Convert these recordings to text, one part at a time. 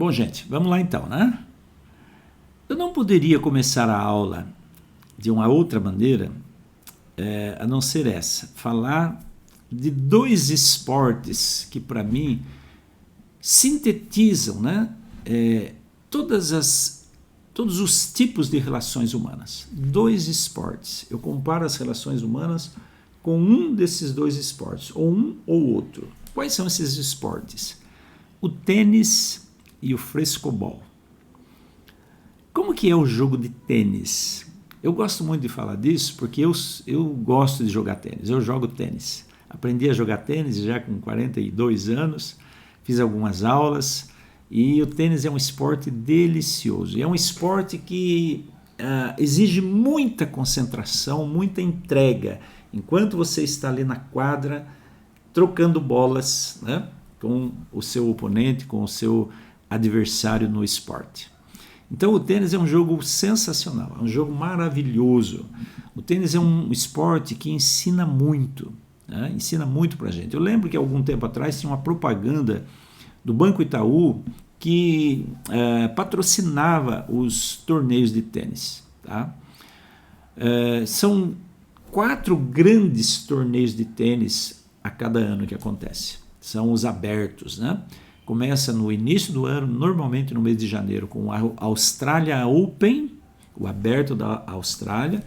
Bom, gente, vamos lá então, né? Eu não poderia começar a aula de uma outra maneira, a não ser essa. Falar de dois esportes que, para mim, sintetizam, né, todos os tipos de relações humanas. Dois esportes. Eu comparo as relações humanas com um desses dois esportes, ou um ou outro. Quais são esses esportes? O tênis e o frescobol. Como que é o jogo de tênis? Eu gosto muito de falar disso porque eu gosto de jogar tênis. Eu jogo tênis. Aprendi a jogar tênis já com 42 anos, fiz algumas aulas e o tênis é um esporte delicioso. É um esporte que exige muita concentração, muita entrega, enquanto você está ali na quadra trocando bolas, né, com o seu oponente, com o seu adversário no esporte. Então o tênis é um jogo sensacional, é um jogo maravilhoso. O tênis é um esporte que ensina muito, né? Ensina muito para a gente. Eu lembro que algum tempo atrás tinha uma propaganda do Banco Itaú que patrocinava os torneios de tênis. Tá? São 4 grandes torneios de tênis a cada ano que acontece. São os abertos, né? Começa no início do ano, normalmente no mês de janeiro, com o Australia Open, o aberto da Austrália.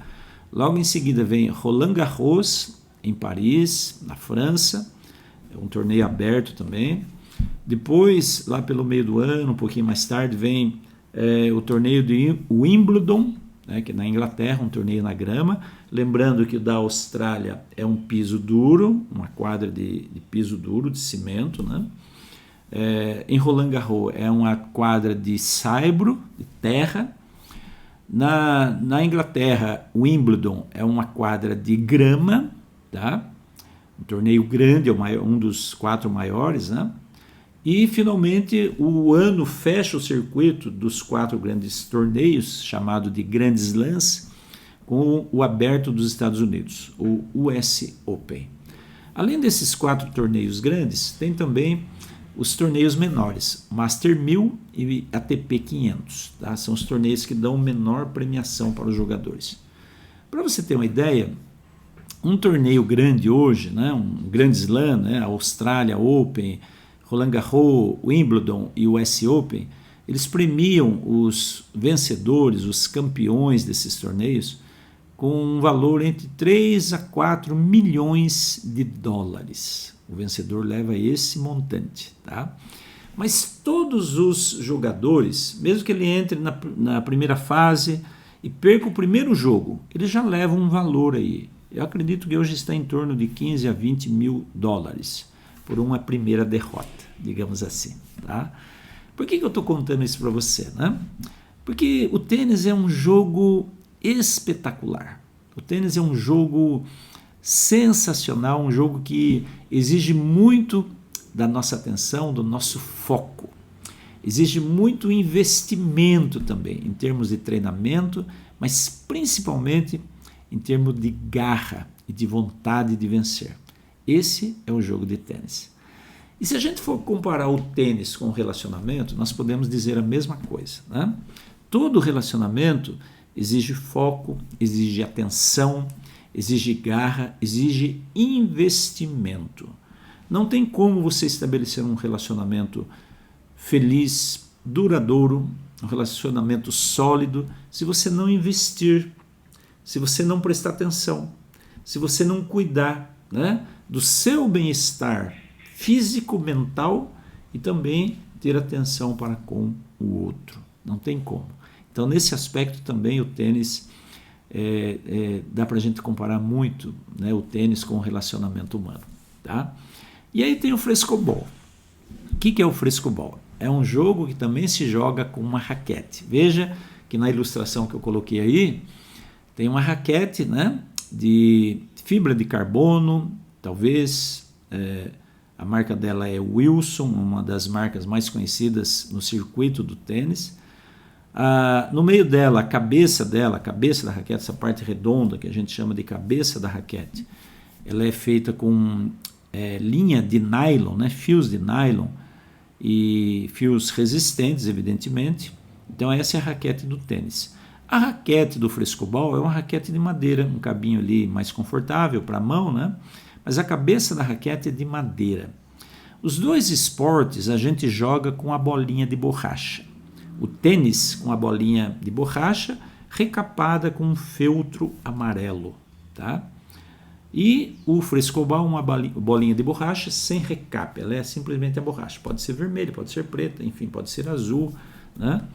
Logo em seguida vem Roland Garros, em Paris, na França. É um torneio aberto também. Depois, lá pelo meio do ano, um pouquinho mais tarde, vem o torneio de Wimbledon, né, que é na Inglaterra, um torneio na grama. Lembrando que o da Austrália é um piso duro, uma quadra de piso duro, de cimento, né? Em Roland Garros é uma quadra de saibro, de terra. Na Inglaterra, Wimbledon é uma quadra de grama, tá? Um torneio grande, um dos 4 maiores, né? E finalmente o ano fecha o circuito dos 4 grandes torneios, chamado de Grand Slams, com o aberto dos Estados Unidos, o US Open. Além desses 4 torneios grandes, tem também os torneios menores, Master 1000 e ATP 500. Tá? São os torneios que dão menor premiação para os jogadores. Para você ter uma ideia, um torneio grande hoje, né, um Grand Slam, né, Australia Open, Roland Garros, Wimbledon e o US Open, eles premiam os vencedores, os campeões desses torneios, com um valor entre 3 a 4 milhões de dólares. O vencedor leva esse montante. Tá? Mas todos os jogadores, mesmo que ele entre na primeira fase e perca o primeiro jogo, ele já leva um valor aí. Eu acredito que hoje está em torno de 15 a 20 mil dólares por uma primeira derrota, digamos assim. Tá? Por que eu estou contando isso para você? Né? Porque o tênis é um jogo espetacular. O tênis é um jogo sensacional, um jogo que exige muito da nossa atenção, do nosso foco. Exige muito investimento também, em termos de treinamento, mas principalmente em termos de garra e de vontade de vencer. Esse é o jogo de tênis. E se a gente for comparar o tênis com o relacionamento, nós podemos dizer a mesma coisa. Né? Todo relacionamento exige foco, exige atenção, exige garra, exige investimento. Não tem como você estabelecer um relacionamento feliz, duradouro, um relacionamento sólido, se você não investir, se você não prestar atenção, se você não cuidar, né, do seu bem-estar físico, mental e também ter atenção para com o outro. Não tem como. Então, nesse aspecto também o tênis, dá para a gente comparar muito, né, o tênis com o relacionamento humano. Tá? E aí tem o frescobol. O que é o frescobol? É um jogo que também se joga com uma raquete. Veja que na ilustração que eu coloquei aí, tem uma raquete, né, de fibra de carbono, talvez, a marca dela é Wilson, uma das marcas mais conhecidas no circuito do tênis. No meio dela, a cabeça da raquete, essa parte redonda que a gente chama de cabeça da raquete, ela é feita com linha de nylon, né, fios de nylon, e fios resistentes, evidentemente. Então essa é a raquete do tênis. A raquete do frescobol é uma raquete de madeira, um cabinho ali mais confortável para a mão, né? Mas a cabeça da raquete é de madeira. Os dois esportes a gente joga com a bolinha de borracha. O tênis com a bolinha de borracha recapada com um feltro amarelo, tá? E o frescobol uma bolinha de borracha sem recape, ela é simplesmente a borracha. Pode ser vermelha, pode ser preta, enfim, pode ser azul, né?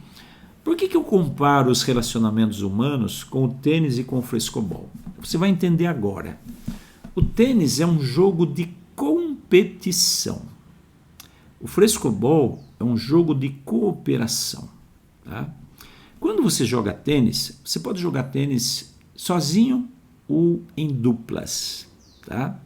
Por que eu comparo os relacionamentos humanos com o tênis e com o frescobol? Você vai entender agora. O tênis é um jogo de competição. O frescobol é um jogo de cooperação. Tá? Quando você joga tênis, você pode jogar tênis sozinho ou em duplas. Tá?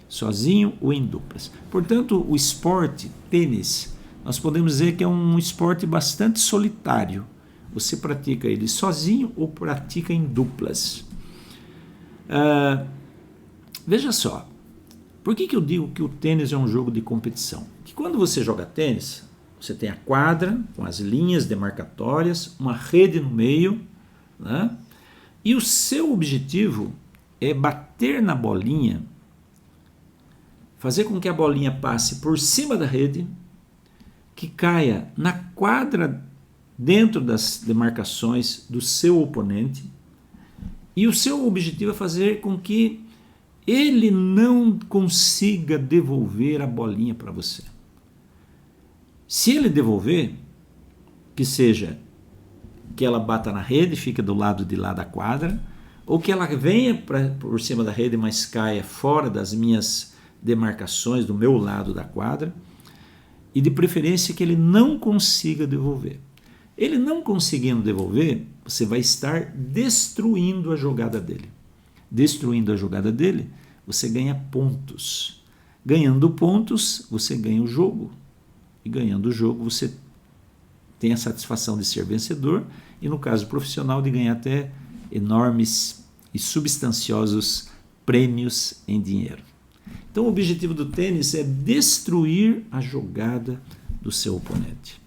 Sozinho ou em duplas. Portanto, o esporte, tênis, nós podemos dizer que é um esporte bastante solitário. Você pratica ele sozinho ou pratica em duplas. Veja só, por que eu digo que o tênis é um jogo de competição? Que quando você joga tênis, você tem a quadra com as linhas demarcatórias, uma rede no meio, né? E o seu objetivo é bater na bolinha, fazer com que a bolinha passe por cima da rede, que caia na quadra dentro das demarcações do seu oponente, e o seu objetivo é fazer com que ele não consiga devolver a bolinha para você. Se ele devolver, que seja que ela bata na rede, fica do lado de lá da quadra, ou que ela venha por cima da rede, mas caia fora das minhas demarcações, do meu lado da quadra, e de preferência que ele não consiga devolver. Ele não conseguindo devolver, você vai estar destruindo a jogada dele. Destruindo a jogada dele, você ganha pontos. Ganhando pontos, você ganha o jogo. E ganhando o jogo, você tem a satisfação de ser vencedor e, no caso profissional, de ganhar até enormes e substanciosos prêmios em dinheiro. Então, o objetivo do tênis é destruir a jogada do seu oponente.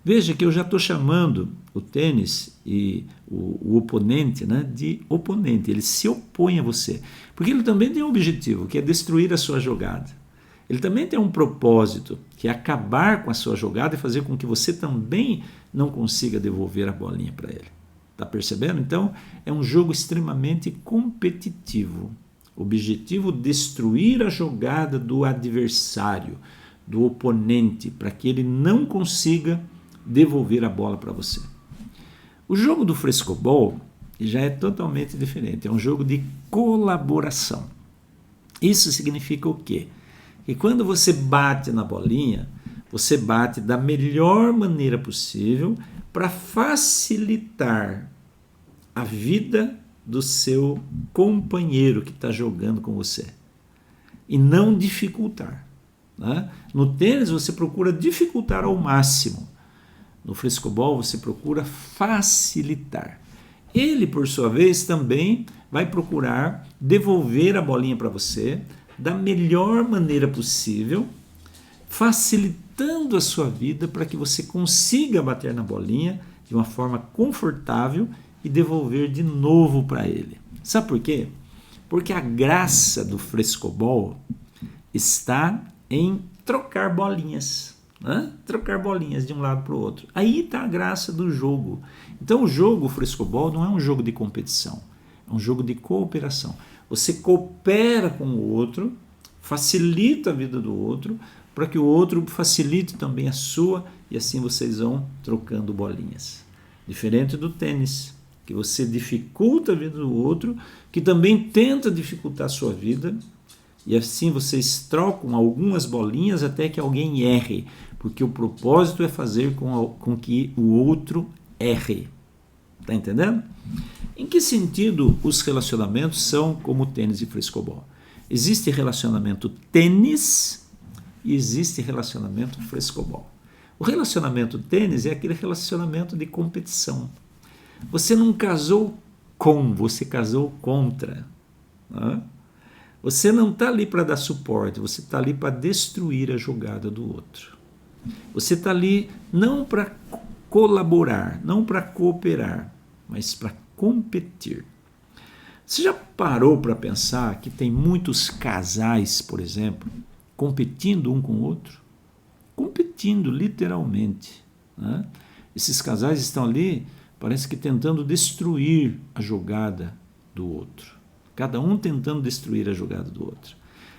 Veja que eu já estou chamando o tênis e o oponente, né, de oponente. Ele se opõe a você. Porque ele também tem um objetivo, que é destruir a sua jogada. Ele também tem um propósito, que é acabar com a sua jogada e fazer com que você também não consiga devolver a bolinha para ele. Está percebendo? Então, é um jogo extremamente competitivo. Objetivo: destruir a jogada do adversário, do oponente, para que ele não consiga devolver a bola para você. O jogo do frescobol já é totalmente diferente, é um jogo de colaboração. Isso significa o quê? Que quando você bate na bolinha, você bate da melhor maneira possível para facilitar a vida do seu companheiro que está jogando com você e não dificultar, né? No tênis você procura dificultar ao máximo. No frescobol você procura facilitar. Ele, por sua vez, também vai procurar devolver a bolinha para você da melhor maneira possível, facilitando a sua vida para que você consiga bater na bolinha de uma forma confortável e devolver de novo para ele. Sabe por quê? Porque a graça do frescobol está em trocar bolinhas. Trocar bolinhas de um lado para o outro. Aí está a graça do jogo. Então o jogo, o frescobol, não é um jogo de competição, é um jogo de cooperação. Você coopera com o outro, facilita a vida do outro, para que o outro facilite também a sua, e assim vocês vão trocando bolinhas. Diferente do tênis, que você dificulta a vida do outro, que também tenta dificultar a sua vida, e assim vocês trocam algumas bolinhas até que alguém erre, porque o propósito é fazer com que o outro erre. Está entendendo? Em que sentido os relacionamentos são como tênis e frescobol? Existe relacionamento tênis e existe relacionamento frescobol. O relacionamento tênis é aquele relacionamento de competição. Você não casou com, você casou contra. Né? Você não está ali para dar suporte, você está ali para destruir a jogada do outro. Você está ali não para colaborar, não para cooperar, mas para competir. Você já parou para pensar que tem muitos casais, por exemplo, competindo um com o outro? Competindo, literalmente, né? Esses casais estão ali, parece que tentando destruir a jogada do outro. Cada um tentando destruir a jogada do outro.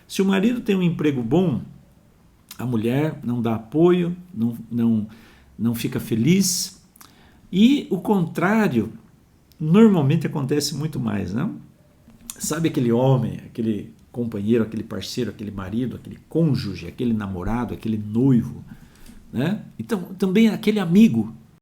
Se o marido tem um emprego bom, a mulher não dá apoio, não fica feliz. E o contrário normalmente acontece muito mais, não? Sabe aquele homem, aquele companheiro, aquele parceiro, aquele marido, aquele cônjuge, aquele namorado, aquele noivo, né? Então, também aquele amigo